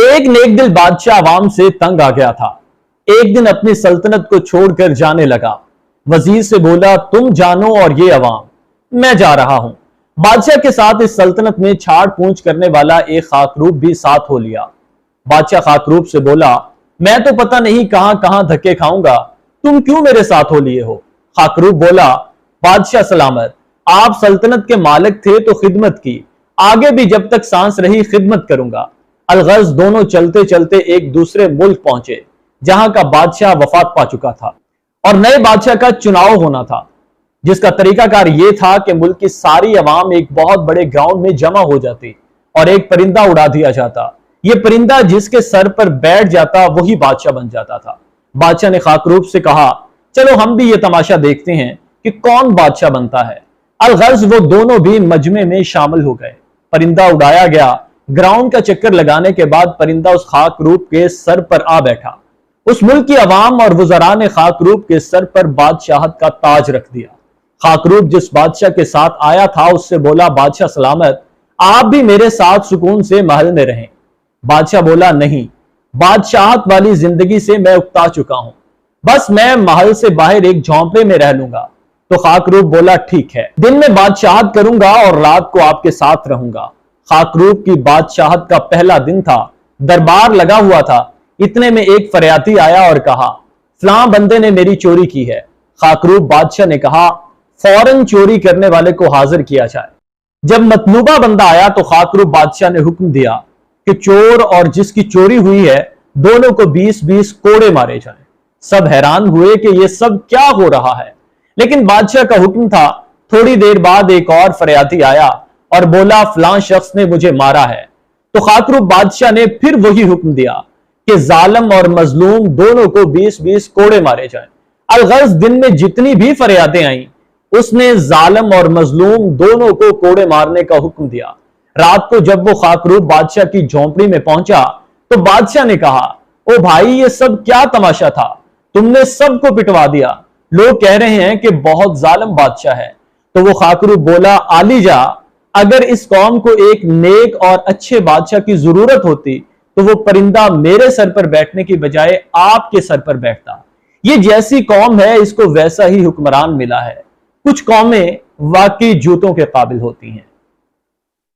ایک نیک دل بادشاہ عوام سے تنگ آ گیا تھا۔ ایک دن اپنی سلطنت کو چھوڑ کر جانے لگا۔ وزیر سے بولا، تم جانو اور یہ عوام، میں جا رہا ہوں۔ بادشاہ کے ساتھ اس سلطنت میں چھاڑ پونچھ کرنے والا ایک خاکروب بھی ساتھ ہو لیا۔ بادشاہ خاکروب سے بولا، میں تو پتہ نہیں کہاں کہاں دھکے کھاؤں گا، تم کیوں میرے ساتھ ہو لیے ہو؟ خاکروب بولا، بادشاہ سلامت، آپ سلطنت کے مالک تھے تو خدمت کی، آگے بھی جب تک سانس رہی خدمت کروں گا۔ الغرض دونوں چلتے چلتے ایک دوسرے ملک پہنچے جہاں کا بادشاہ وفات پا چکا تھا اور نئے بادشاہ کا چناؤ ہونا تھا، جس کا طریقہ کار یہ تھا کہ ملک کی ساری عوام ایک بہت بڑے گراؤنڈ میں جمع ہو جاتی اور ایک پرندہ اڑا دیا جاتا۔ یہ پرندہ جس کے سر پر بیٹھ جاتا وہی بادشاہ بن جاتا تھا۔ بادشاہ نے خاکروب سے کہا، چلو ہم بھی یہ تماشا دیکھتے ہیں کہ کون بادشاہ بنتا ہے۔ الغرض وہ دونوں بھی مجمع میں شامل ہو گئے۔ پرندہ اڑایا گیا۔ گراؤنڈ کا چکر لگانے کے بعد پرندہ اس خاکروب کے سر پر آ بیٹھا۔ اس ملک کی عوام اور وزراء نے خاکروب کے سر پر بادشاہت کا تاج رکھ دیا۔ خاکروب جس بادشاہ کے ساتھ آیا تھا اس سے بولا، بادشاہ سلامت، آپ بھی میرے ساتھ سکون سے محل میں رہیں۔ بادشاہ بولا، نہیں، بادشاہت والی زندگی سے میں اکتا چکا ہوں، بس میں محل سے باہر ایک جھونپڑے میں رہ لوں گا۔ تو خاکروب بولا، ٹھیک ہے، دن میں بادشاہت کروں گا اور رات کو آپ کے ساتھ رہوں گا۔ خاکروب کی بادشاہت کا پہلا دن تھا، دربار لگا ہوا تھا۔ اتنے میں ایک فریاتی آیا اور کہا، فلاں بندے نے میری چوری کی ہے۔ خاکروب بادشاہ نے کہا، فوراً چوری کرنے والے کو حاضر کیا جائے۔ جب مطلوبہ بندہ آیا تو خاکروب بادشاہ نے حکم دیا کہ چور اور جس کی چوری ہوئی ہے دونوں کو 20-20 کوڑے مارے جائیں۔ سب حیران ہوئے کہ یہ سب کیا ہو رہا ہے، لیکن بادشاہ کا حکم تھا۔ تھوڑی دیر بعد ایک اور فریاتی آیا اور بولا، فلاں شخص نے مجھے مارا ہے۔ تو خاکروب بادشاہ نے پھر وہی حکم دیا کہ ظالم اور مظلوم دونوں کو 20-20 کوڑے مارے جائیں۔ الغرض دن میں جتنی بھی فریادیں آئیں اس نے ظالم اور مظلوم دونوں کو کوڑے مارنے کا حکم دیا۔ رات کو جب وہ خاکروب بادشاہ کی جھونپڑی میں پہنچا تو بادشاہ نے کہا، او بھائی، یہ سب کیا تماشا تھا؟ تم نے سب کو پٹوا دیا، لوگ کہہ رہے ہیں کہ بہت ظالم بادشاہ ہے۔ تو وہ خاکروب بولا، عالیجا، اگر اس قوم کو ایک نیک اور اچھے بادشاہ کی ضرورت ہوتی تو وہ پرندہ میرے سر پر بیٹھنے کی بجائے آپ کے سر پر بیٹھتا۔ یہ جیسی قوم ہے اس کو ویسا ہی حکمران ملا ہے۔ کچھ قومیں واقعی جوتوں کے قابل ہوتی ہیں۔